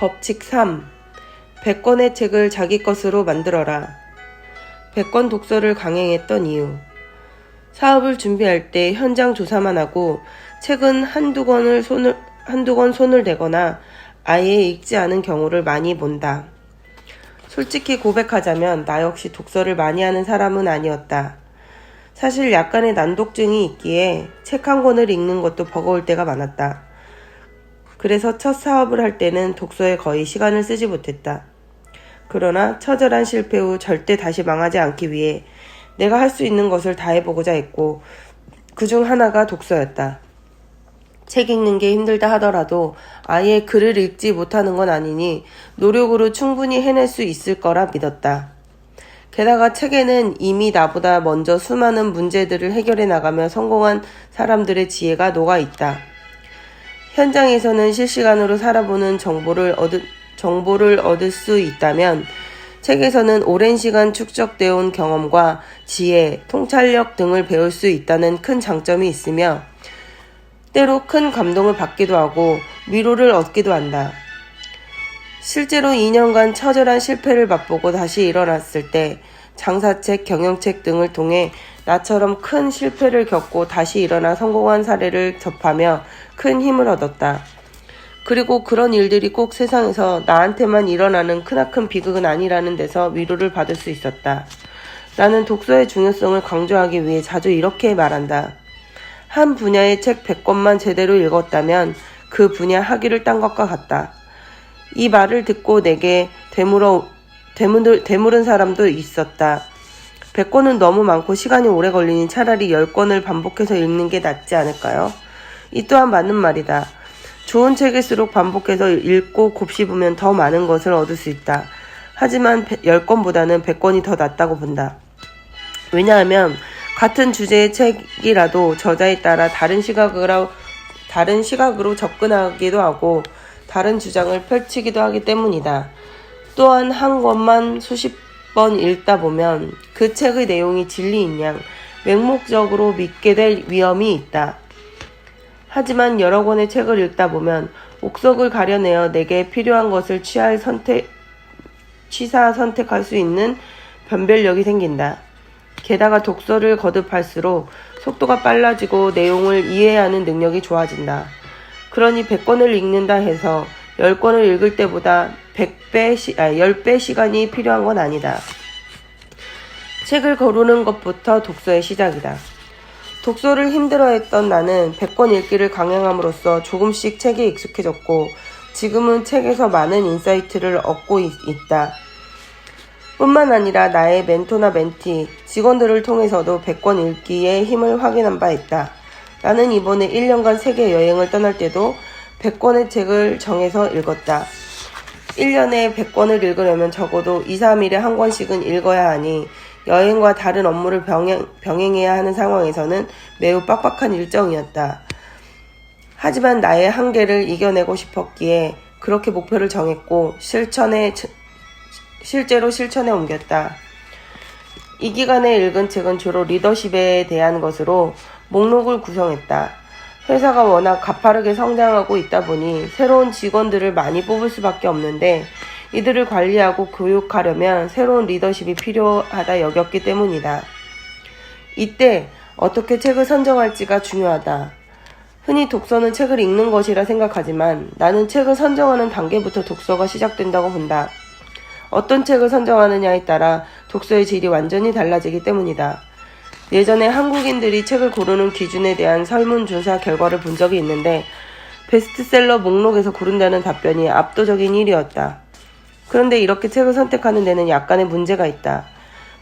법칙 3. 100권의 책을 자기 것으로 만들어라. 100권 독서를 강행했던 이유. 사업을 준비할 때 현장 조사만 하고 책은 한두 권 손을 대거나 아예 읽지 않은 경우를 많이 본다. 솔직히 고백하자면 나 역시 독서를 많이 하는 사람은 아니었다. 사실 약간의 난독증이 있기에 책 한 권을 읽는 것도 버거울 때가 많았다. 그래서 첫 사업을 할 때는 독서에 거의 시간을 쓰지 못했다. 그러나 처절한 실패 후 절대 다시 망하지 않기 위해 내가 할 수 있는 것을 다 해보고자 했고 그중 하나가 독서였다. 책 읽는 게 힘들다 하더라도 아예 글을 읽지 못하는 건 아니니 노력으로 충분히 해낼 수 있을 거라 믿었다. 게다가 책에는 이미 나보다 먼저 수많은 문제들을 해결해 나가며 성공한 사람들의 지혜가 녹아있다. 현장에서는 실시간으로 살아보는 정보를 얻을 수 있다면 책에서는 오랜 시간 축적되어 온 경험과 지혜, 통찰력 등을 배울 수 있다는 큰 장점이 있으며 때로 큰 감동을 받기도 하고 위로를 얻기도 한다. 실제로 2년간 처절한 실패를 맛보고 다시 일어났을 때 장사책, 경영책 등을 통해 나처럼 큰 실패를 겪고 다시 일어나 성공한 사례를 접하며 큰 힘을 얻었다. 그리고 그런 일들이 꼭 세상에서 나한테만 일어나는 크나큰 비극은 아니라는 데서 위로를 받을 수 있었다. 나는 독서의 중요성을 강조하기 위해 자주 이렇게 말한다. 한 분야의 책 100권만 제대로 읽었다면 그 분야 학위를 딴 것과 같다. 이 말을 듣고 내게 되물은 사람도 있었다. 100권은 너무 많고 시간이 오래 걸리니 차라리 10권을 반복해서 읽는 게 낫지 않을까요? 이 또한 맞는 말이다. 좋은 책일수록 반복해서 읽고 곱씹으면 더 많은 것을 얻을 수 있다. 하지만 10권보다는 100권이 더 낫다고 본다. 왜냐하면 같은 주제의 책이라도 저자에 따라 다른 시각으로 접근하기도 하고 다른 주장을 펼치기도 하기 때문이다. 또한 한 권만 수십 번 읽다 보면 그 책의 내용이 진리인 양 맹목적으로 믿게 될 위험이 있다. 하지만 여러 권의 책을 읽다 보면 옥석을 가려내어 내게 필요한 것을 취사 선택할 수 있는 변별력이 생긴다. 게다가 독서를 거듭할수록 속도가 빨라지고 내용을 이해하는 능력이 좋아진다. 그러니 100권을 읽는다 해서 10권을 읽을 때보다 10배 시간이 필요한 건 아니다. 책을 고르는 것부터 독서의 시작이다. 독서를 힘들어했던 나는 100권 읽기를 강행함으로써 조금씩 책에 익숙해졌고 지금은 책에서 많은 인사이트를 얻고 있다. 뿐만 아니라 나의 멘토나 멘티, 직원들을 통해서도 100권 읽기의 힘을 확인한 바 있다. 나는 이번에 1년간 세계 여행을 떠날 때도 100권의 책을 정해서 읽었다. 1년에 100권을 읽으려면 적어도 2, 3일에 한 권씩은 읽어야 하니 여행과 다른 업무를 병행해야 하는 상황에서는 매우 빡빡한 일정이었다. 하지만 나의 한계를 이겨내고 싶었기에 그렇게 목표를 정했고 실제로 실천에 옮겼다. 이 기간에 읽은 책은 주로 리더십에 대한 것으로 목록을 구성했다. 회사가 워낙 가파르게 성장하고 있다 보니 새로운 직원들을 많이 뽑을 수밖에 없는데 이들을 관리하고 교육하려면 새로운 리더십이 필요하다 여겼기 때문이다. 이때 어떻게 책을 선정할지가 중요하다. 흔히 독서는 책을 읽는 것이라 생각하지만 나는 책을 선정하는 단계부터 독서가 시작된다고 본다. 어떤 책을 선정하느냐에 따라 독서의 질이 완전히 달라지기 때문이다. 예전에 한국인들이 책을 고르는 기준에 대한 설문조사 결과를 본 적이 있는데 베스트셀러 목록에서 고른다는 답변이 압도적인 1위였다. 그런데 이렇게 책을 선택하는 데는 약간의 문제가 있다.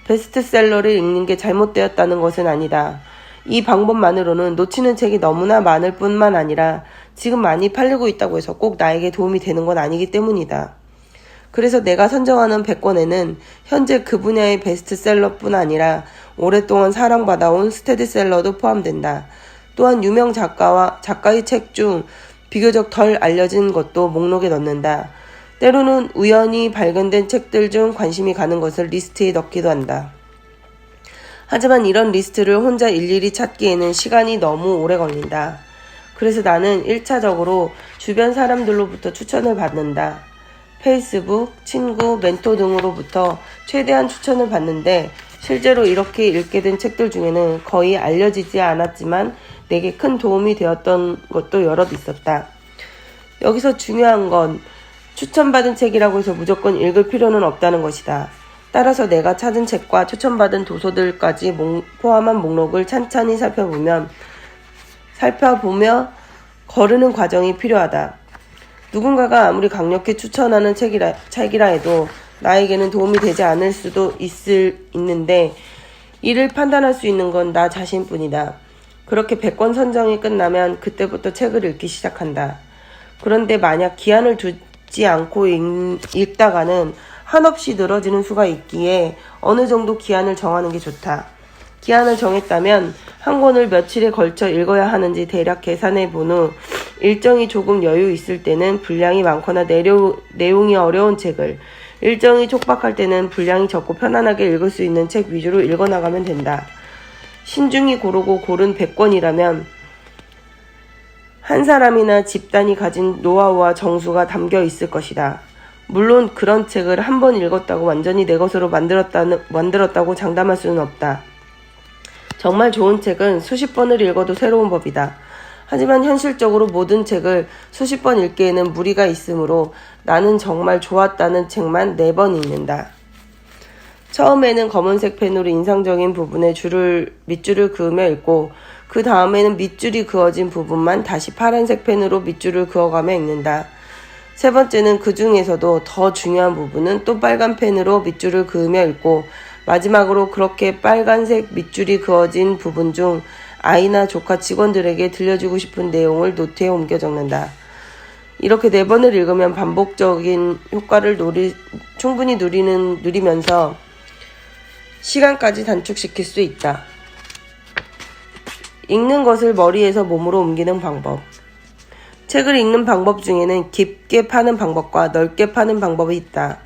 베스트셀러를 읽는 게 잘못되었다는 것은 아니다. 이 방법만으로는 놓치는 책이 너무나 많을 뿐만 아니라 지금 많이 팔리고 있다고 해서 꼭 나에게 도움이 되는 건 아니기 때문이다. 그래서 내가 선정하는 100권에는 현재 그 분야의 베스트셀러뿐 아니라 오랫동안 사랑받아온 스테디셀러도 포함된다. 또한 유명 작가의 책 중 비교적 덜 알려진 것도 목록에 넣는다. 때로는 우연히 발견된 책들 중 관심이 가는 것을 리스트에 넣기도 한다. 하지만 이런 리스트를 혼자 일일이 찾기에는 시간이 너무 오래 걸린다. 그래서 나는 1차적으로 주변 사람들로부터 추천을 받는다. 페이스북, 친구, 멘토 등으로부터 최대한 추천을 받는데 실제로 이렇게 읽게 된 책들 중에는 거의 알려지지 않았지만 내게 큰 도움이 되었던 것도 여럿 있었다. 여기서 중요한 건 추천받은 책이라고 해서 무조건 읽을 필요는 없다는 것이다. 따라서 내가 찾은 책과 추천받은 도서들까지 포함한 목록을 찬찬히 살펴보며 거르는 과정이 필요하다. 누군가가 아무리 강력히 추천하는 책이라 해도 나에게는 도움이 되지 않을 수도 있는데 이를 판단할 수 있는 건 나 자신뿐이다. 그렇게 100권 선정이 끝나면 그때부터 책을 읽기 시작한다. 그런데 만약 기한을 두지 않고 읽다가는 한없이 늘어지는 수가 있기에 어느 정도 기한을 정하는 게 좋다. 기한을 정했다면 한 권을 며칠에 걸쳐 읽어야 하는지 대략 계산해 본 후 일정이 조금 여유 있을 때는 분량이 많거나 내용이 어려운 책을, 일정이 촉박할 때는 분량이 적고 편안하게 읽을 수 있는 책 위주로 읽어나가면 된다. 신중히 고르고 고른 100권이라면 한 사람이나 집단이 가진 노하우와 정수가 담겨 있을 것이다. 물론 그런 책을 한 번 읽었다고 완전히 내 것으로 만들었다고 장담할 수는 없다. 정말 좋은 책은 수십 번을 읽어도 새로운 법이다. 하지만 현실적으로 모든 책을 수십 번 읽기에는 무리가 있으므로 나는 정말 좋았다는 책만 4번 읽는다. 처음에는 검은색 펜으로 인상적인 부분에 밑줄을 그으며 읽고 그 다음에는 밑줄이 그어진 부분만 다시 파란색 펜으로 밑줄을 그어가며 읽는다. 세 번째는 그 중에서도 더 중요한 부분은 또 빨간 펜으로 밑줄을 그으며 읽고 마지막으로 그렇게 빨간색 밑줄이 그어진 부분 중 아이나 조카 직원들에게 들려주고 싶은 내용을 노트에 옮겨 적는다. 이렇게 4번을 읽으면 반복적인 효과를 충분히 누리면서 시간까지 단축시킬 수 있다. 읽는 것을 머리에서 몸으로 옮기는 방법. 책을 읽는 방법 중에는 깊게 파는 방법과 넓게 파는 방법이 있다.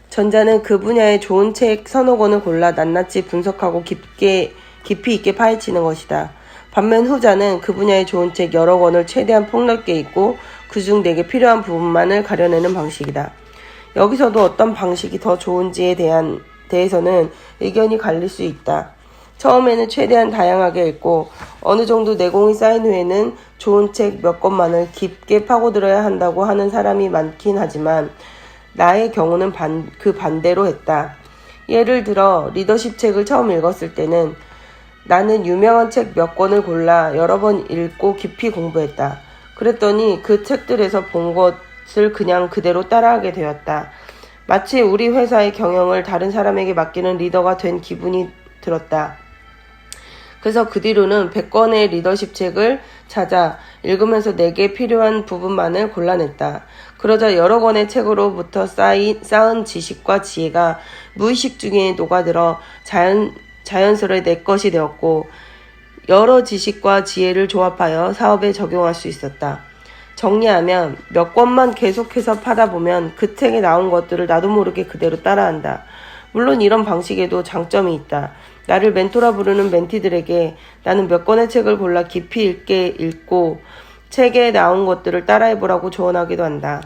전자는 그 분야의 좋은 책 서너 권을 골라 낱낱이 분석하고 깊이 있게 파헤치는 것이다. 반면 후자는 그 분야의 좋은 책 여러 권을 최대한 폭넓게 읽고 그중 내게 필요한 부분만을 가려내는 방식이다. 여기서도 어떤 방식이 더 좋은지에 대해서는 의견이 갈릴 수 있다. 처음에는 최대한 다양하게 읽고 어느 정도 내공이 쌓인 후에는 좋은 책 몇 권만을 깊게 파고들어야 한다고 하는 사람이 많긴 하지만 나의 경우는 그 반대로 했다. 예를 들어 리더십 책을 처음 읽었을 때는 나는 유명한 책 몇 권을 골라 여러 번 읽고 깊이 공부했다. 그랬더니 그 책들에서 본 것을 그냥 그대로 따라하게 되었다. 마치 우리 회사의 경영을 다른 사람에게 맡기는 리더가 된 기분이 들었다. 그래서 그 뒤로는 100권의 리더십 책을 찾아 읽으면서 내게 필요한 부분만을 골라냈다. 그러자 여러 권의 책으로부터 쌓은 지식과 지혜가 무의식 중에 녹아들어 자연스레 내 것이 되었고 여러 지식과 지혜를 조합하여 사업에 적용할 수 있었다. 정리하면 몇 권만 계속해서 파다 보면 그 책에 나온 것들을 나도 모르게 그대로 따라한다. 물론 이런 방식에도 장점이 있다. 나를 멘토라 부르는 멘티들에게 나는 몇 권의 책을 골라 깊이 있게 읽고 책에 나온 것들을 따라해보라고 조언하기도 한다.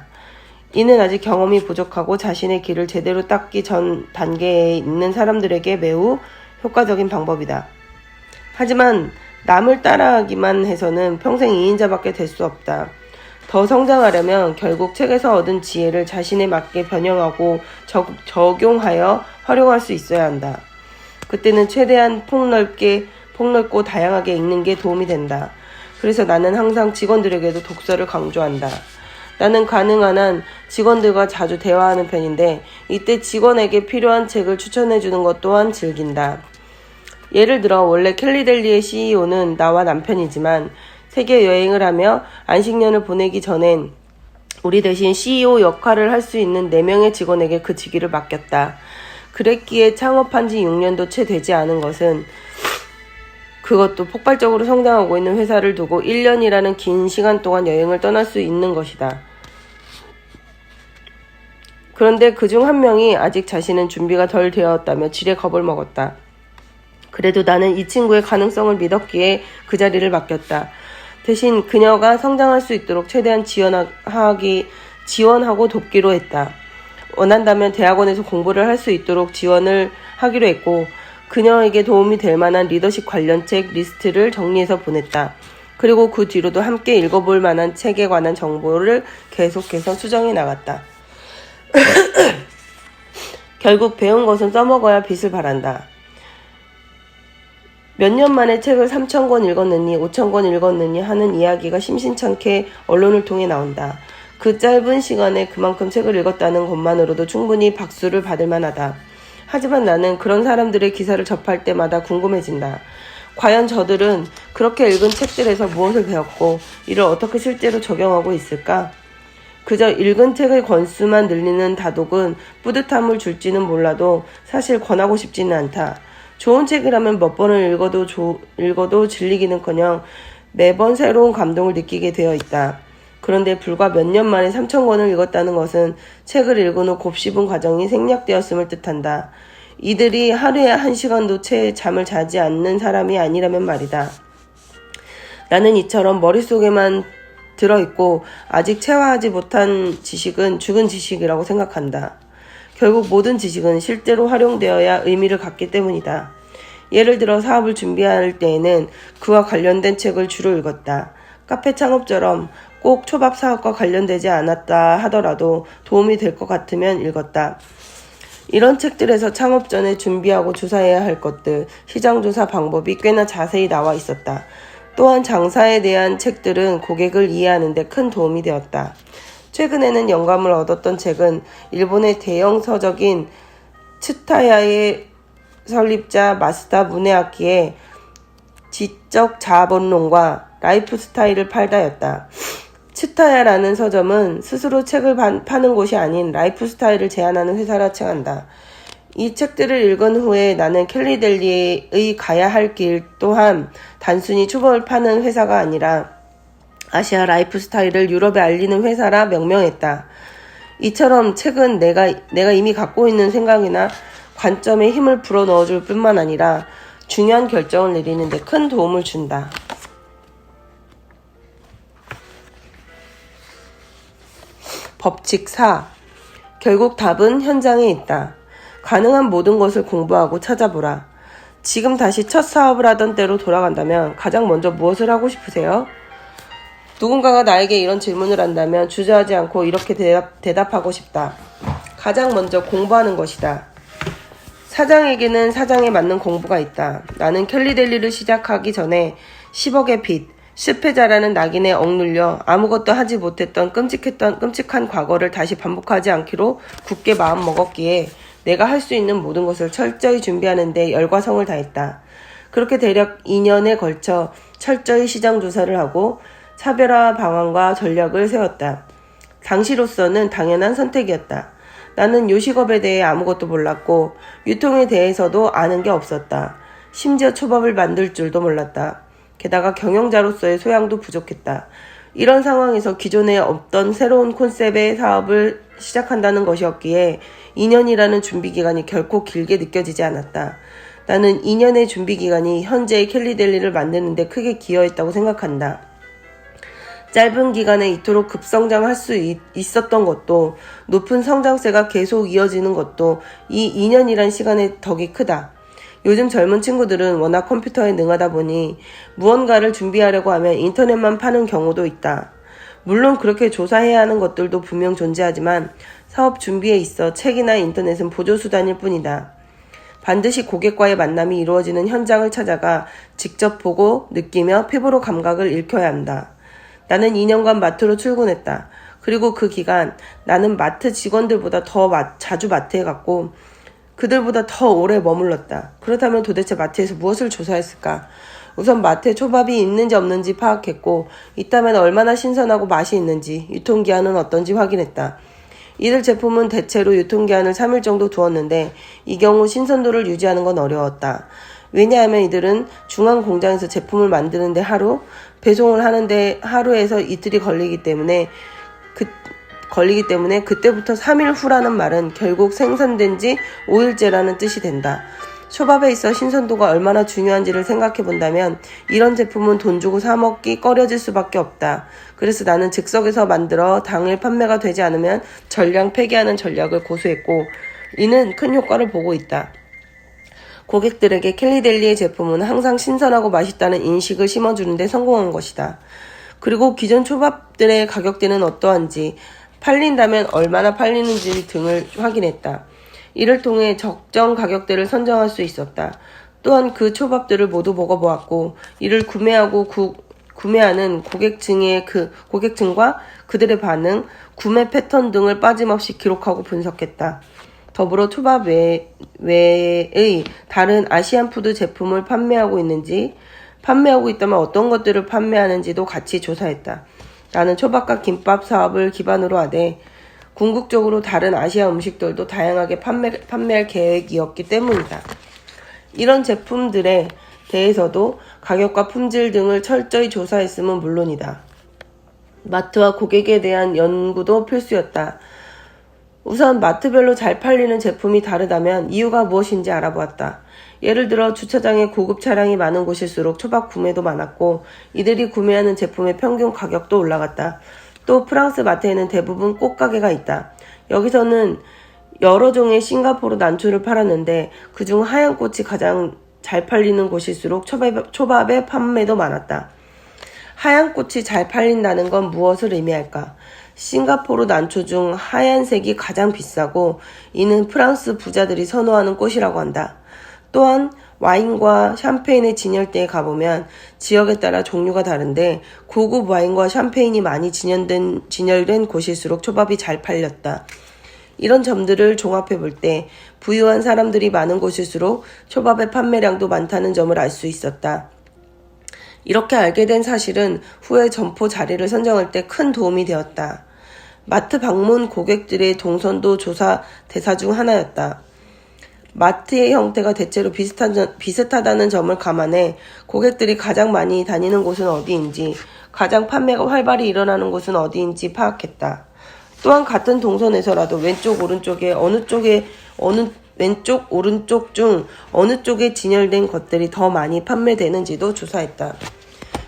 이는 아직 경험이 부족하고 자신의 길을 제대로 닦기 전 단계에 있는 사람들에게 매우 효과적인 방법이다. 하지만 남을 따라하기만 해서는 평생 2인자밖에 될 수 없다. 더 성장하려면 결국 책에서 얻은 지혜를 자신에 맞게 변형하고 적용하여 활용할 수 있어야 한다. 그때는 최대한 폭넓고 다양하게 읽는 게 도움이 된다. 그래서 나는 항상 직원들에게도 독서를 강조한다. 나는 가능한 한 직원들과 자주 대화하는 편인데 이때 직원에게 필요한 책을 추천해주는 것 또한 즐긴다. 예를 들어 원래 캘리델리의 CEO는 나와 남편이지만 세계 여행을 하며 안식년을 보내기 전엔 우리 대신 CEO 역할을 할 수 있는 4명의 직원에게 그 직위를 맡겼다. 그랬기에 창업한 지 6년도 채 되지 않은 것은 그것도 폭발적으로 성장하고 있는 회사를 두고 1년이라는 긴 시간 동안 여행을 떠날 수 있는 것이다. 그런데 그중 한 명이 아직 자신은 준비가 덜 되었다며 지레 겁을 먹었다. 그래도 나는 이 친구의 가능성을 믿었기에 그 자리를 맡겼다. 대신 그녀가 성장할 수 있도록 최대한 지원하고 돕기로 했다. 원한다면 대학원에서 공부를 할 수 있도록 지원을 하기로 했고 그녀에게 도움이 될 만한 리더십 관련 책 리스트를 정리해서 보냈다. 그리고 그 뒤로도 함께 읽어볼 만한 책에 관한 정보를 계속해서 수정해 나갔다. 결국 배운 것은 써먹어야 빚을 바란다. 몇 년 만에 책을 3,000권 읽었느니 5,000권 읽었느니 하는 이야기가 심심찮게 언론을 통해 나온다. 그 짧은 시간에 그만큼 책을 읽었다는 것만으로도 충분히 박수를 받을 만하다. 하지만 나는 그런 사람들의 기사를 접할 때마다 궁금해진다. 과연 저들은 그렇게 읽은 책들에서 무엇을 배웠고 이를 어떻게 실제로 적용하고 있을까? 그저 읽은 책의 권수만 늘리는 다독은 뿌듯함을 줄지는 몰라도 사실 권하고 싶지는 않다. 좋은 책이라면 몇 번을 읽어도 질리기는커녕 매번 새로운 감동을 느끼게 되어 있다. 그런데 불과 몇 년 만에 3,000권을 읽었다는 것은 책을 읽은 후 곱씹은 과정이 생략되었음을 뜻한다. 이들이 하루에 1시간도 채 잠을 자지 않는 사람이 아니라면 말이다. 나는 이처럼 머릿속에만 들어있고 아직 체화하지 못한 지식은 죽은 지식이라고 생각한다. 결국 모든 지식은 실제로 활용되어야 의미를 갖기 때문이다. 예를 들어 사업을 준비할 때에는 그와 관련된 책을 주로 읽었다. 카페 창업처럼 꼭 초밥 사업과 관련되지 않았다 하더라도 도움이 될 것 같으면 읽었다. 이런 책들에서 창업 전에 준비하고 조사해야 할 것들, 시장 조사 방법이 꽤나 자세히 나와 있었다. 또한 장사에 대한 책들은 고객을 이해하는 데 큰 도움이 되었다. 최근에는 영감을 얻었던 책은 일본의 대형 서적인 츠타야의 설립자 마스다 무네아키의 지적 자본론과 라이프 스타일을 팔다였다. 츠타야라는 서점은 스스로 책을 파는 곳이 아닌 라이프 스타일을 제안하는 회사라 칭한다. 이 책들을 읽은 후에 나는 캘리델리의 가야 할 길 또한 단순히 초밥을 파는 회사가 아니라 아시아 라이프 스타일을 유럽에 알리는 회사라 명명했다. 이처럼 책은 내가 이미 갖고 있는 생각이나 관점에 힘을 불어넣어줄 뿐만 아니라 중요한 결정을 내리는 데 큰 도움을 준다. 법칙 4. 결국 답은 현장에 있다. 가능한 모든 것을 공부하고 찾아보라. 지금 다시 첫 사업을 하던 때로 돌아간다면 가장 먼저 무엇을 하고 싶으세요? 누군가가 나에게 이런 질문을 한다면 주저하지 않고 이렇게 대답하고 싶다. 가장 먼저 공부하는 것이다. 사장에게는 사장에 맞는 공부가 있다. 나는 캘리델리를 시작하기 전에 10억의 빚, 실패자라는 낙인에 억눌려 아무것도 하지 못했던 끔찍한 과거를 다시 반복하지 않기로 굳게 마음먹었기에 내가 할 수 있는 모든 것을 철저히 준비하는 데 열과성을 다했다. 그렇게 대략 2년에 걸쳐 철저히 시장 조사를 하고 차별화 방안과 전략을 세웠다. 당시로서는 당연한 선택이었다. 나는 요식업에 대해 아무것도 몰랐고 유통에 대해서도 아는 게 없었다. 심지어 초밥을 만들 줄도 몰랐다. 게다가 경영자로서의 소양도 부족했다. 이런 상황에서 기존에 없던 새로운 콘셉트의 사업을 시작한다는 것이었기에 2년이라는 준비기간이 결코 길게 느껴지지 않았다. 나는 2년의 준비기간이 현재의 캘리델리를 만드는 데 크게 기여했다고 생각한다. 짧은 기간에 이토록 급성장할 수 있었던 것도 높은 성장세가 계속 이어지는 것도 이 2년이란 시간의 덕이 크다. 요즘 젊은 친구들은 워낙 컴퓨터에 능하다 보니 무언가를 준비하려고 하면 인터넷만 파는 경우도 있다. 물론 그렇게 조사해야 하는 것들도 분명 존재하지만 사업 준비에 있어 책이나 인터넷은 보조수단일 뿐이다. 반드시 고객과의 만남이 이루어지는 현장을 찾아가 직접 보고 느끼며 피부로 감각을 읽혀야 한다. 나는 2년간 마트로 출근했다. 그리고 그 기간 나는 마트 직원들보다 더 자주 마트에 갔고 그들보다 더 오래 머물렀다. 그렇다면 도대체 마트에서 무엇을 조사했을까? 우선 마트에 초밥이 있는지 없는지 파악했고 있다면 얼마나 신선하고 맛이 있는지, 유통기한은 어떤지 확인했다. 이들 제품은 대체로 유통기한을 3일 정도 두었는데 이 경우 신선도를 유지하는 건 어려웠다. 왜냐하면 이들은 중앙 공장에서 제품을 만드는데 하루, 배송을 하는데 하루에서 이틀이 걸리기 때문에 그때부터 3일 후라는 말은 결국 생산된 지 5일째라는 뜻이 된다. 초밥에 있어 신선도가 얼마나 중요한지를 생각해 본다면 이런 제품은 돈 주고 사 먹기 꺼려질 수밖에 없다. 그래서 나는 즉석에서 만들어 당일 판매가 되지 않으면 전량 폐기하는 전략을 고수했고 이는 큰 효과를 보고 있다. 고객들에게 켈리델리의 제품은 항상 신선하고 맛있다는 인식을 심어주는 데 성공한 것이다. 그리고 기존 초밥들의 가격대는 어떠한지, 팔린다면 얼마나 팔리는지 등을 확인했다. 이를 통해 적정 가격대를 선정할 수 있었다. 또한 그 초밥들을 모두 먹어보았고 이를 구매하는 고객층과 그들의 반응, 구매 패턴 등을 빠짐없이 기록하고 분석했다. 더불어 초밥 외의 다른 아시안 푸드 제품을 판매하고 있다면 어떤 것들을 판매하는지도 같이 조사했다. 나는 초밥과 김밥 사업을 기반으로 하되 궁극적으로 다른 아시아 음식들도 다양하게 판매할 계획이었기 때문이다. 이런 제품들에 대해서도 가격과 품질 등을 철저히 조사했음은 물론이다. 마트와 고객에 대한 연구도 필수였다. 우선 마트별로 잘 팔리는 제품이 다르다면 이유가 무엇인지 알아보았다. 예를 들어 주차장에 고급 차량이 많은 곳일수록 초밥 구매도 많았고 이들이 구매하는 제품의 평균 가격도 올라갔다. 또 프랑스 마트에는 대부분 꽃가게가 있다. 여기서는 여러 종의 싱가포르 난초를 팔았는데 그중 하얀 꽃이 가장 잘 팔리는 곳일수록 초밥의 판매도 많았다. 하얀 꽃이 잘 팔린다는 건 무엇을 의미할까? 싱가포르 난초 중 하얀색이 가장 비싸고 이는 프랑스 부자들이 선호하는 꽃이라고 한다. 또한 와인과 샴페인의 진열대에 가보면 지역에 따라 종류가 다른데 고급 와인과 샴페인이 많이 진열된 곳일수록 초밥이 잘 팔렸다. 이런 점들을 종합해 볼 때 부유한 사람들이 많은 곳일수록 초밥의 판매량도 많다는 점을 알 수 있었다. 이렇게 알게 된 사실은 후에 점포 자리를 선정할 때 큰 도움이 되었다. 마트 방문 고객들의 동선도 조사 대사 중 하나였다. 마트의 형태가 대체로 비슷하다는 점을 감안해 고객들이 가장 많이 다니는 곳은 어디인지, 가장 판매가 활발히 일어나는 곳은 어디인지 파악했다. 또한 같은 동선에서라도 왼쪽 오른쪽 중 어느 쪽에 진열된 것들이 더 많이 판매되는지도 조사했다.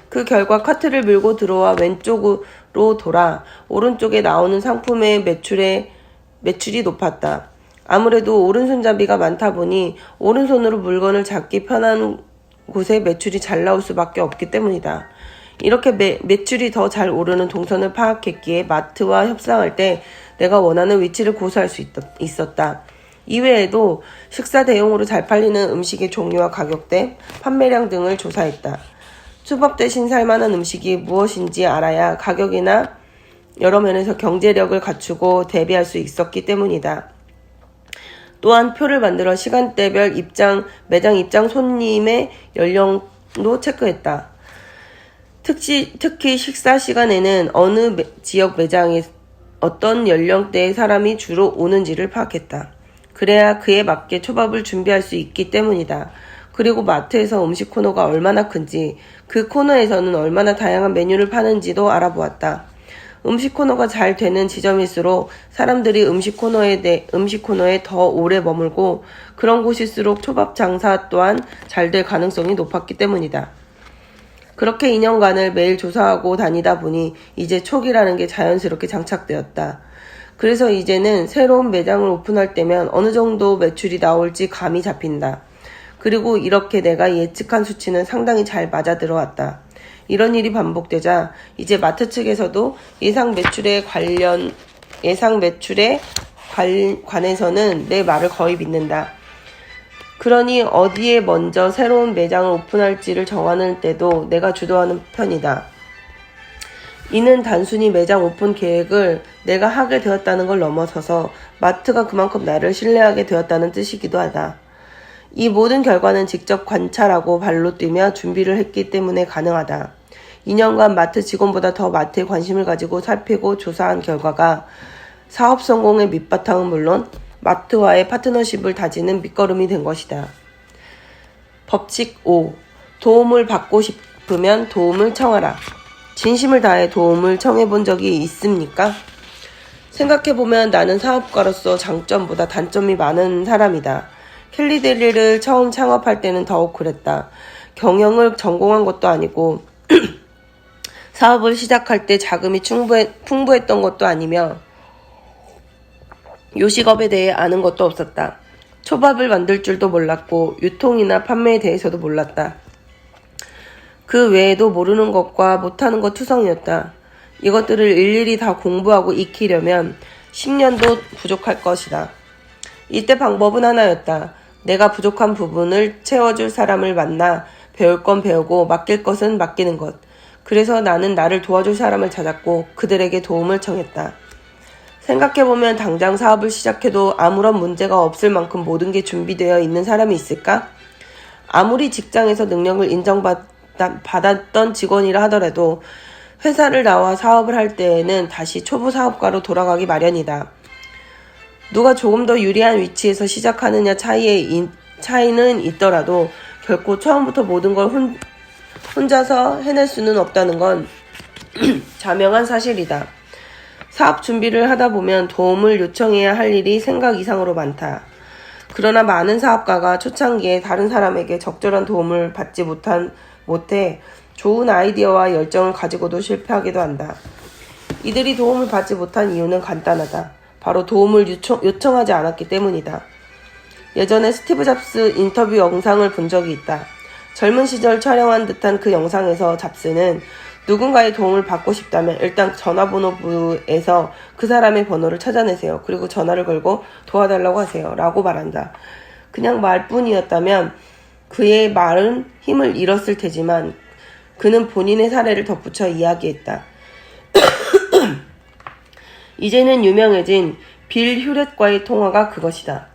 그 결과 카트를 밀고 들어와 왼쪽으로 돌아 오른쪽에 나오는 상품의 매출이 높았다. 아무래도 오른손잡이가 많다 보니 오른손으로 물건을 잡기 편한 곳에 매출이 잘 나올 수밖에 없기 때문이다. 이렇게 매출이 더 잘 오르는 동선을 파악했기에 마트와 협상할 때 내가 원하는 위치를 고수할 수 있었다. 이외에도 식사 대용으로 잘 팔리는 음식의 종류와 가격대, 판매량 등을 조사했다. 초밥 대신 살만한 음식이 무엇인지 알아야 가격이나 여러 면에서 경제력을 갖추고 대비할 수 있었기 때문이다. 또한 표를 만들어 시간대별 매장 입장 손님의 연령도 체크했다. 특히 식사 시간에는 어느 지역 매장에 어떤 연령대의 사람이 주로 오는지를 파악했다. 그래야 그에 맞게 초밥을 준비할 수 있기 때문이다. 그리고 마트에서 음식 코너가 얼마나 큰지, 그 코너에서는 얼마나 다양한 메뉴를 파는지도 알아보았다. 음식 코너가 잘 되는 지점일수록 사람들이 음식 코너에 더 오래 머물고 그런 곳일수록 초밥 장사 또한 잘 될 가능성이 높았기 때문이다. 그렇게 2년간을 매일 조사하고 다니다 보니 이제 촉이라는 게 자연스럽게 장착되었다. 그래서 이제는 새로운 매장을 오픈할 때면 어느 정도 매출이 나올지 감이 잡힌다. 그리고 이렇게 내가 예측한 수치는 상당히 잘 맞아 들어왔다. 이런 일이 반복되자 이제 마트 측에서도 예상 매출에 관해서는 내 말을 거의 믿는다. 그러니 어디에 먼저 새로운 매장을 오픈할지를 정하는 때도 내가 주도하는 편이다. 이는 단순히 매장 오픈 계획을 내가 하게 되었다는 걸 넘어서서 마트가 그만큼 나를 신뢰하게 되었다는 뜻이기도 하다. 이 모든 결과는 직접 관찰하고 발로 뛰며 준비를 했기 때문에 가능하다. 2년간 마트 직원보다 더 마트에 관심을 가지고 살피고 조사한 결과가 사업 성공의 밑바탕은 물론 마트와의 파트너십을 다지는 밑거름이 된 것이다. 법칙 5. 도움을 받고 싶으면 도움을 청하라. 진심을 다해 도움을 청해본 적이 있습니까? 생각해보면 나는 사업가로서 장점보다 단점이 많은 사람이다. 캘리데리를 처음 창업할 때는 더욱 그랬다. 경영을 전공한 것도 아니고 사업을 시작할 때 자금이 풍부했던 것도 아니며 요식업에 대해 아는 것도 없었다. 초밥을 만들 줄도 몰랐고 유통이나 판매에 대해서도 몰랐다. 그 외에도 모르는 것과 못하는 것 투성이었다. 이것들을 일일이 다 공부하고 익히려면 10년도 부족할 것이다. 이때 방법은 하나였다. 내가 부족한 부분을 채워줄 사람을 만나 배울 건 배우고 맡길 것은 맡기는 것. 그래서 나는 나를 도와줄 사람을 찾았고 그들에게 도움을 청했다. 생각해보면 당장 사업을 시작해도 아무런 문제가 없을 만큼 모든 게 준비되어 있는 사람이 있을까? 아무리 직장에서 능력을 인정받았던 직원이라 하더라도 회사를 나와 사업을 할 때에는 다시 초보 사업가로 돌아가기 마련이다. 누가 조금 더 유리한 위치에서 시작하느냐 차이는 있더라도 결코 처음부터 모든 걸 혼자서 해낼 수는 없다는 건 자명한 사실이다. 사업 준비를 하다 보면 도움을 요청해야 할 일이 생각 이상으로 많다. 그러나 많은 사업가가 초창기에 다른 사람에게 적절한 도움을 받지 못해 좋은 아이디어와 열정을 가지고도 실패하기도 한다. 이들이 도움을 받지 못한 이유는 간단하다. 바로 도움을 요청하지 않았기 때문이다. 예전에 스티브 잡스 인터뷰 영상을 본 적이 있다. 젊은 시절 촬영한 듯한 그 영상에서 잡스는 누군가의 도움을 받고 싶다면 일단 전화번호부에서 그 사람의 번호를 찾아내세요. 그리고 전화를 걸고 도와달라고 하세요. 라고 말한다. 그냥 말뿐이었다면 그의 말은 힘을 잃었을 테지만 그는 본인의 사례를 덧붙여 이야기했다. 이제는 유명해진 빌 휴렛과의 통화가 그것이다.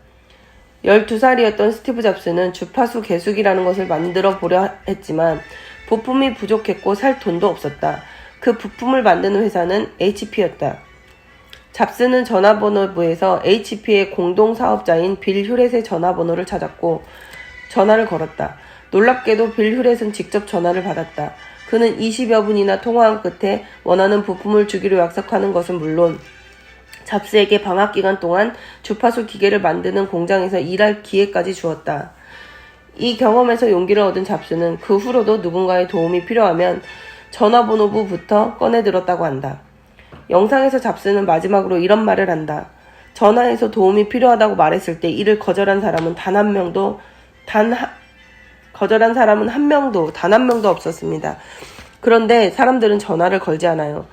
12살이었던 스티브 잡스는 주파수 계수기라는 것을 만들어 보려 했지만 부품이 부족했고 살 돈도 없었다. 그 부품을 만드는 회사는 HP였다. 잡스는 전화번호부에서 HP의 공동사업자인 빌 휴렛의 전화번호를 찾았고 전화를 걸었다. 놀랍게도 빌 휴렛은 직접 전화를 받았다. 그는 20여 분이나 통화한 끝에 원하는 부품을 주기로 약속하는 것은 물론 잡스에게 방학 기간 동안 주파수 기계를 만드는 공장에서 일할 기회까지 주었다. 이 경험에서 용기를 얻은 잡스는 그 후로도 누군가의 도움이 필요하면 전화번호부부터 꺼내들었다고 한다. 영상에서 잡스는 마지막으로 이런 말을 한다. 전화해서 도움이 필요하다고 말했을 때 이를 거절한 사람은 단 한 명도 없었습니다. 그런데 사람들은 전화를 걸지 않아요.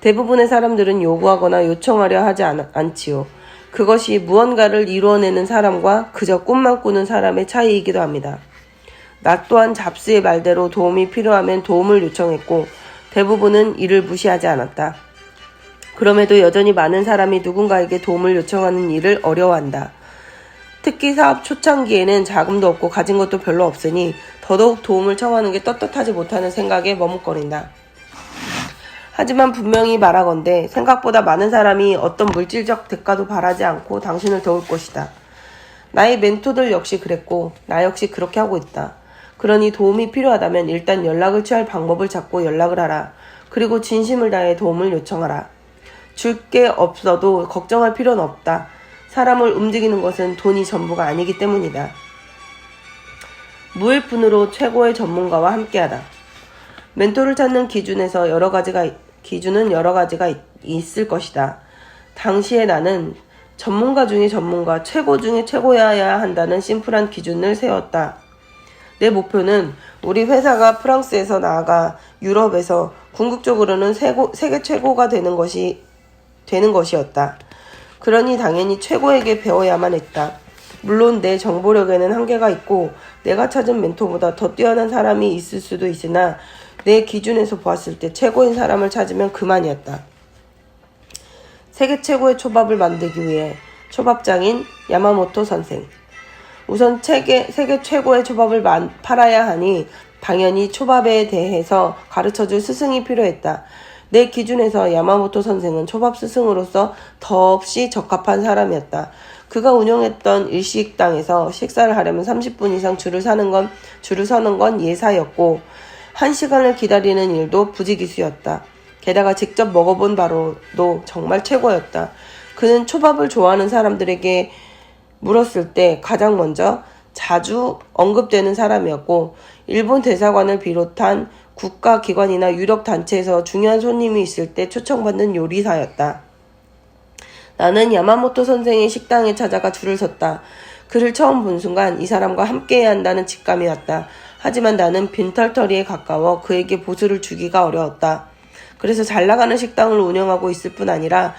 대부분의 사람들은 요구하거나 요청하려 하지 않지요. 그것이 무언가를 이루어내는 사람과 그저 꿈만 꾸는 사람의 차이이기도 합니다. 나 또한 잡스의 말대로 도움이 필요하면 도움을 요청했고 대부분은 이를 무시하지 않았다. 그럼에도 여전히 많은 사람이 누군가에게 도움을 요청하는 일을 어려워한다. 특히 사업 초창기에는 자금도 없고 가진 것도 별로 없으니 더더욱 도움을 청하는 게 떳떳하지 못하는 생각에 머뭇거린다. 하지만 분명히 말하건대 생각보다 많은 사람이 어떤 물질적 대가도 바라지 않고 당신을 도울 것이다. 나의 멘토들 역시 그랬고 나 역시 그렇게 하고 있다. 그러니 도움이 필요하다면 일단 연락을 취할 방법을 찾고 연락을 하라. 그리고 진심을 다해 도움을 요청하라. 줄 게 없어도 걱정할 필요는 없다. 사람을 움직이는 것은 돈이 전부가 아니기 때문이다. 무일푼으로 최고의 전문가와 함께하다. 멘토를 찾는 기준은 여러 가지가 있을 것이다. 당시에 나는 전문가 중에 전문가, 최고 중에 최고여야 한다는 심플한 기준을 세웠다. 내 목표는 우리 회사가 프랑스에서 나아가 유럽에서 궁극적으로는 세계 최고가 되는 것이었다. 그러니 당연히 최고에게 배워야만 했다. 물론 내 정보력에는 한계가 있고 내가 찾은 멘토보다 더 뛰어난 사람이 있을 수도 있으나 내 기준에서 보았을 때 최고인 사람을 찾으면 그만이었다. 세계 최고의 초밥을 만들기 위해 초밥장인 야마모토 선생. 우선 세계 최고의 초밥을 팔아야 하니 당연히 초밥에 대해서 가르쳐줄 스승이 필요했다. 내 기준에서 야마모토 선생은 초밥 스승으로서 더없이 적합한 사람이었다. 그가 운영했던 일식당에서 식사를 하려면 30분 이상 줄을 서는 건 예사였고 1시간을 기다리는 일도 부지기수였다. 게다가 직접 먹어본 바로도 정말 최고였다. 그는 초밥을 좋아하는 사람들에게 물었을 때 가장 먼저 자주 언급되는 사람이었고 일본 대사관을 비롯한 국가기관이나 유력단체에서 중요한 손님이 있을 때 초청받는 요리사였다. 나는 야마모토 선생의 식당에 찾아가 줄을 섰다. 그를 처음 본 순간 이 사람과 함께해야 한다는 직감이 왔다. 하지만 나는 빈털터리에 가까워 그에게 보수를 주기가 어려웠다. 그래서 잘나가는 식당을 운영하고 있을 뿐 아니라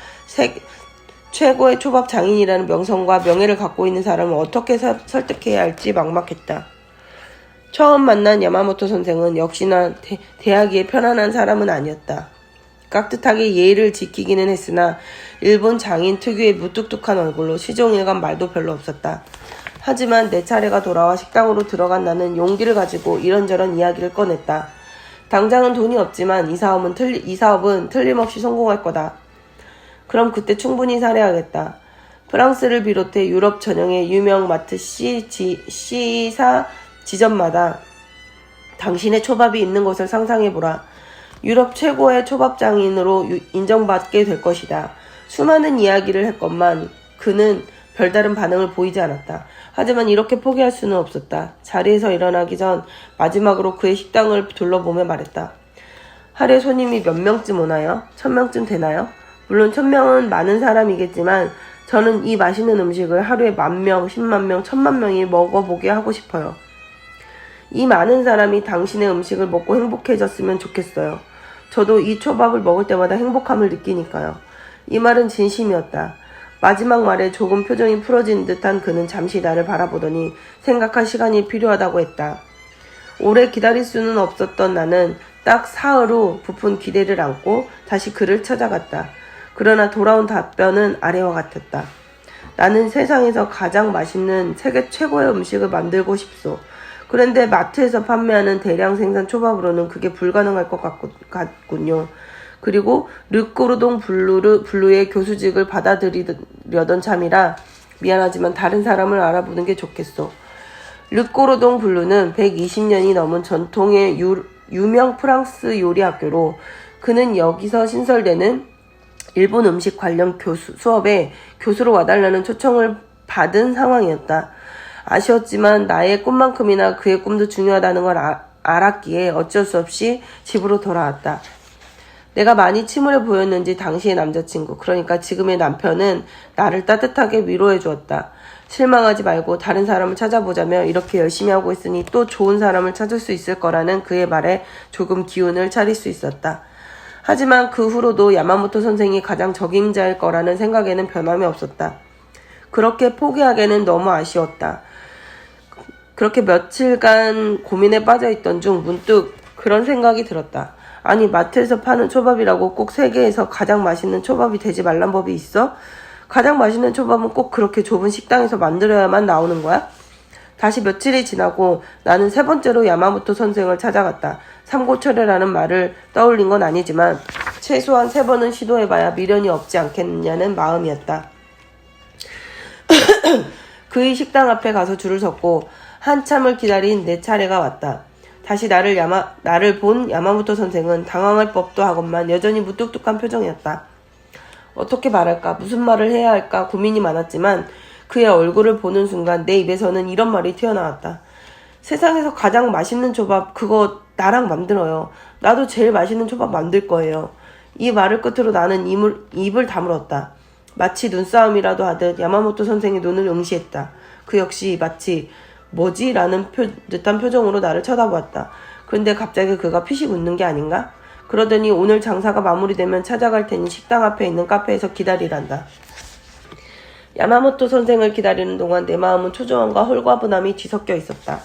최고의 초밥 장인이라는 명성과 명예를 갖고 있는 사람을 어떻게 설득해야 할지 막막했다. 처음 만난 야마모토 선생은 역시나 대하기에 편안한 사람은 아니었다. 깍듯하게 예의를 지키기는 했으나 일본 장인 특유의 무뚝뚝한 얼굴로 시종일관 말도 별로 없었다. 하지만 내 차례가 돌아와 식당으로 들어간 나는 용기를 가지고 이런저런 이야기를 꺼냈다. 당장은 돈이 없지만 이 사업은 틀림없이 성공할 거다. 그럼 그때 충분히 살해하겠다. 프랑스를 비롯해 유럽 전역의 유명 마트 시사 지점마다 당신의 초밥이 있는 것을 상상해보라. 유럽 최고의 초밥 장인으로 인정받게 될 것이다. 수많은 이야기를 했건만 그는 별다른 반응을 보이지 않았다. 하지만 이렇게 포기할 수는 없었다. 자리에서 일어나기 전 마지막으로 그의 식당을 둘러보며 말했다. 하루에 손님이 몇 명쯤 오나요? 1000명쯤 되나요? 물론 1000명은 많은 사람이겠지만 저는 이 맛있는 음식을 하루에 10,000명, 100,000명, 10,000,000명이 먹어보게 하고 싶어요. 이 많은 사람이 당신의 음식을 먹고 행복해졌으면 좋겠어요. 저도 이 초밥을 먹을 때마다 행복함을 느끼니까요. 이 말은 진심이었다. 마지막 말에 조금 표정이 풀어진 듯한 그는 잠시 나를 바라보더니 생각할 시간이 필요하다고 했다. 오래 기다릴 수는 없었던 나는 딱 사흘 후 부푼 기대를 안고 다시 그를 찾아갔다. 그러나 돌아온 답변은 아래와 같았다. 나는 세상에서 가장 맛있는 세계 최고의 음식을 만들고 싶소. 그런데 마트에서 판매하는 대량 생산 초밥으로는 그게 불가능할 것 같군요. 그리고 르꼬르동 블루의 교수직을 받아들이려던 참이라 미안하지만 다른 사람을 알아보는 게 좋겠소. 르꼬르동 블루는 120년이 넘은 전통의 유명 프랑스 요리 학교로 그는 여기서 신설되는 일본 음식 관련 수업에 교수로 와달라는 초청을 받은 상황이었다. 아쉬웠지만 나의 꿈만큼이나 그의 꿈도 중요하다는 걸 알았기에 어쩔 수 없이 집으로 돌아왔다. 내가 많이 침울해 보였는지 당시의 남자친구, 그러니까 지금의 남편은 나를 따뜻하게 위로해 주었다. 실망하지 말고 다른 사람을 찾아보자며 이렇게 열심히 하고 있으니 또 좋은 사람을 찾을 수 있을 거라는 그의 말에 조금 기운을 차릴 수 있었다. 하지만 그 후로도 야마모토 선생이 가장 적임자일 거라는 생각에는 변함이 없었다. 그렇게 포기하기에는 너무 아쉬웠다. 그렇게 며칠간 고민에 빠져있던 중 문득 그런 생각이 들었다. 아니 마트에서 파는 초밥이라고 꼭 세계에서 가장 맛있는 초밥이 되지 말란 법이 있어? 가장 맛있는 초밥은 꼭 그렇게 좁은 식당에서 만들어야만 나오는 거야? 다시 며칠이 지나고 나는 세 번째로 야마모토 선생을 찾아갔다. 삼고초려라는 말을 떠올린 건 아니지만 최소한 3번은 시도해봐야 미련이 없지 않겠느냐는 마음이었다. 그의 식당 앞에 가서 줄을 섰고 한참을 기다린 내 차례가 왔다. 다시 나를 본 야마모토 선생은 당황할 법도 하건만 여전히 무뚝뚝한 표정이었다. 어떻게 말할까, 무슨 말을 해야 할까 고민이 많았지만 그의 얼굴을 보는 순간 내 입에서는 이런 말이 튀어나왔다. 세상에서 가장 맛있는 초밥 그거 나랑 만들어요. 나도 제일 맛있는 초밥 만들 거예요. 이 말을 끝으로 나는 입을 다물었다. 마치 눈싸움이라도 하듯 야마모토 선생의 눈을 응시했다. 그 역시 마치 뭐지? 라는 듯한 표정으로 나를 쳐다보았다. 그런데 갑자기 그가 피식 웃는 게 아닌가? 그러더니 오늘 장사가 마무리되면 찾아갈 테니 식당 앞에 있는 카페에서 기다리란다. 야마모토 선생을 기다리는 동안 내 마음은 초조함과 홀가분함이 뒤섞여 있었다.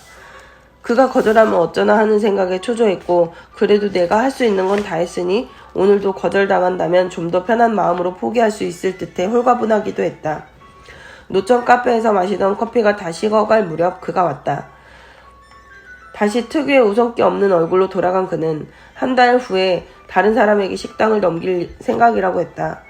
그가 거절하면 어쩌나 하는 생각에 초조했고 그래도 내가 할 수 있는 건 다 했으니 오늘도 거절당한다면 좀 더 편한 마음으로 포기할 수 있을 듯해 홀가분하기도 했다. 노천 카페에서 마시던 커피가 다 식어갈 무렵 그가 왔다. 다시 특유의 웃음기 없는 얼굴로 돌아간 그는 한 달 후에 다른 사람에게 식당을 넘길 생각이라고 했다.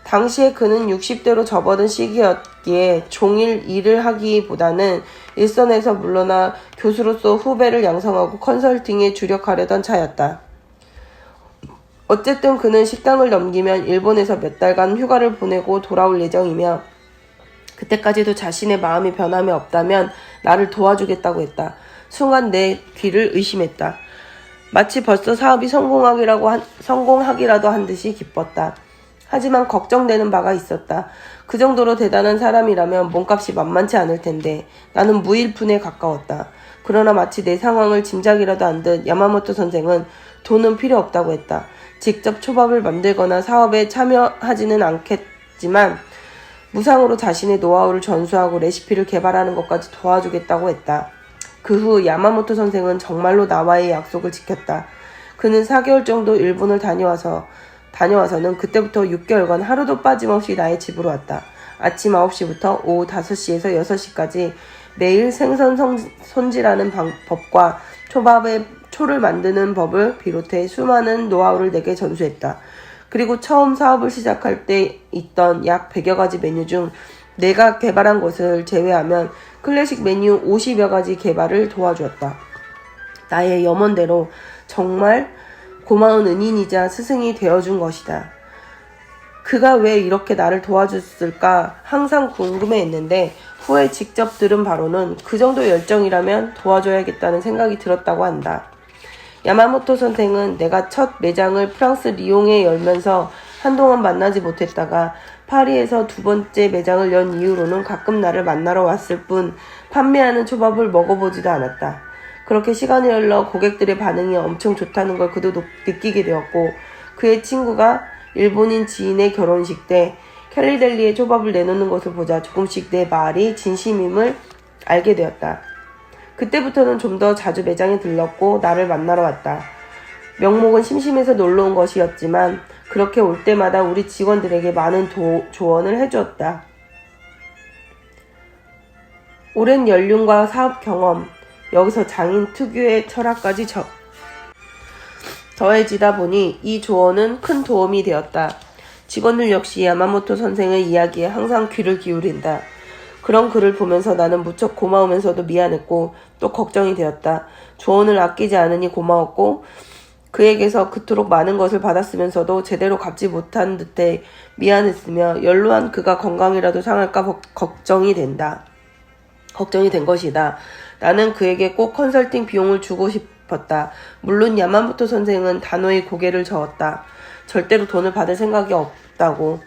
당시에 그는 60대로 접어든 시기였기에 종일 일을 하기보다는 일선에서 물러나 교수로서 후배를 양성하고 컨설팅에 주력하려던 차였다. 어쨌든 그는 식당을 넘기면 일본에서 몇 달간 휴가를 보내고 돌아올 예정이며 그때까지도 자신의 마음이 변함이 없다면 나를 도와주겠다고 했다. 순간 내 귀를 의심했다. 마치 벌써 사업이 성공하기라도 한 듯이 기뻤다. 하지만 걱정되는 바가 있었다. 그 정도로 대단한 사람이라면 몸값이 만만치 않을 텐데 나는 무일푼에 가까웠다. 그러나 마치 내 상황을 짐작이라도 한 듯 야마모토 선생은 돈은 필요 없다고 했다. 직접 초밥을 만들거나 사업에 참여하지는 않겠지만 무상으로 자신의 노하우를 전수하고 레시피를 개발하는 것까지 도와주겠다고 했다. 그 후 야마모토 선생은 정말로 나와의 약속을 지켰다. 그는 4개월 정도 일본을 다녀와서는 그때부터 6개월간 하루도 빠짐없이 나의 집으로 왔다. 아침 9시부터 오후 5시에서 6시까지 매일 생선 손질하는 법과 초밥의 초를 만드는 법을 비롯해 수많은 노하우를 내게 전수했다. 그리고 처음 사업을 시작할 때 있던 약 100여 가지 메뉴 중 내가 개발한 것을 제외하면 클래식 메뉴 50여 가지 개발을 도와주었다. 나의 염원대로 정말 고마운 은인이자 스승이 되어준 것이다. 그가 왜 이렇게 나를 도와줬을까 항상 궁금해했는데 후에 직접 들은 바로는 그 정도 열정이라면 도와줘야겠다는 생각이 들었다고 한다. 야마모토 선생은 내가 첫 매장을 프랑스 리옹에 열면서 한동안 만나지 못했다가 파리에서 두 번째 매장을 연 이후로는 가끔 나를 만나러 왔을 뿐 판매하는 초밥을 먹어보지도 않았다. 그렇게 시간이 흘러 고객들의 반응이 엄청 좋다는 걸 그도 느끼게 되었고 그의 친구가 일본인 지인의 결혼식 때 캘리델리에 초밥을 내놓는 것을 보자 조금씩 내 말이 진심임을 알게 되었다. 그때부터는 좀 더 자주 매장에 들렀고 나를 만나러 왔다. 명목은 심심해서 놀러 온 것이었지만 그렇게 올 때마다 우리 직원들에게 많은 조언을 해주었다. 오랜 연륜과 사업 경험, 여기서 장인 특유의 철학까지 더해지다 보니 이 조언은 큰 도움이 되었다. 직원들 역시 야마모토 선생의 이야기에 항상 귀를 기울인다. 그런 그를 보면서 나는 무척 고마우면서도 미안했고 또 걱정이 되었다. 조언을 아끼지 않으니 고마웠고 그에게서 그토록 많은 것을 받았으면서도 제대로 갚지 못한 듯해 미안했으며 연로한 그가 건강이라도 상할까 걱정이 된 것이다. 나는 그에게 꼭 컨설팅 비용을 주고 싶었다. 물론 야마모토 선생은 단호히 고개를 저었다. 절대로 돈을 받을 생각이 없다고.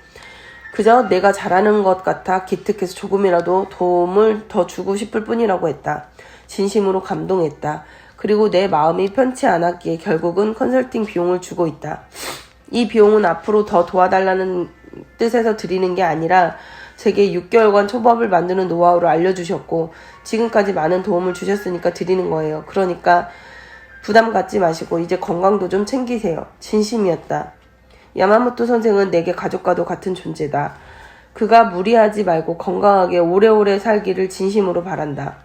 그저 내가 잘하는 것 같아 기특해서 조금이라도 도움을 더 주고 싶을 뿐이라고 했다. 진심으로 감동했다. 그리고 내 마음이 편치 않았기에 결국은 컨설팅 비용을 주고 있다. 이 비용은 앞으로 더 도와달라는 뜻에서 드리는 게 아니라 제게 6개월간 초밥을 만드는 노하우를 알려주셨고 지금까지 많은 도움을 주셨으니까 드리는 거예요. 그러니까 부담 갖지 마시고 이제 건강도 좀 챙기세요. 진심이었다. 야마모토 선생은 내게 가족과도 같은 존재다. 그가 무리하지 말고 건강하게 오래오래 살기를 진심으로 바란다.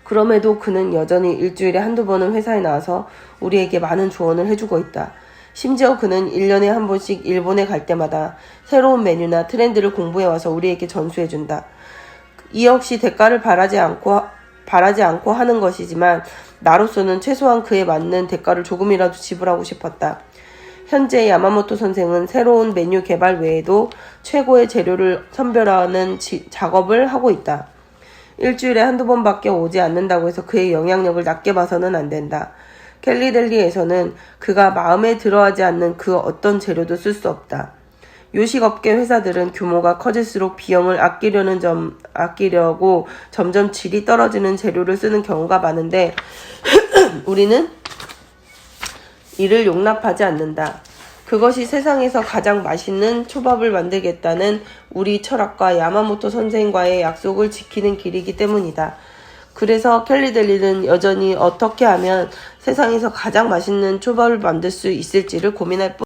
그럼에도 그는 여전히 일주일에 한두 번은 회사에 나와서 우리에게 많은 조언을 해주고 있다. 심지어 그는 1년에 한 번씩 일본에 갈 때마다 새로운 메뉴나 트렌드를 공부해와서 우리에게 전수해준다. 이 역시 대가를 바라지 않고 하는 것이지만 나로서는 최소한 그에 맞는 대가를 조금이라도 지불하고 싶었다. 현재 야마모토 선생은 새로운 메뉴 개발 외에도 최고의 재료를 선별하는 작업을 하고 있다. 일주일에 한두 번밖에 오지 않는다고 해서 그의 영향력을 낮게 봐서는 안 된다. 캘리델리에서는 그가 마음에 들어하지 않는 그 어떤 재료도 쓸 수 없다. 요식업계 회사들은 규모가 커질수록 비용을 아끼려고 점점 질이 떨어지는 재료를 쓰는 경우가 많은데 우리는 이를 용납하지 않는다. 그것이 세상에서 가장 맛있는 초밥을 만들겠다는 우리 철학과 야마모토 선생과의 약속을 지키는 길이기 때문이다. 그래서 캘리델리는 여전히 어떻게 하면 세상에서 가장 맛있는 초밥을 만들 수 있을지를 고민할 뿐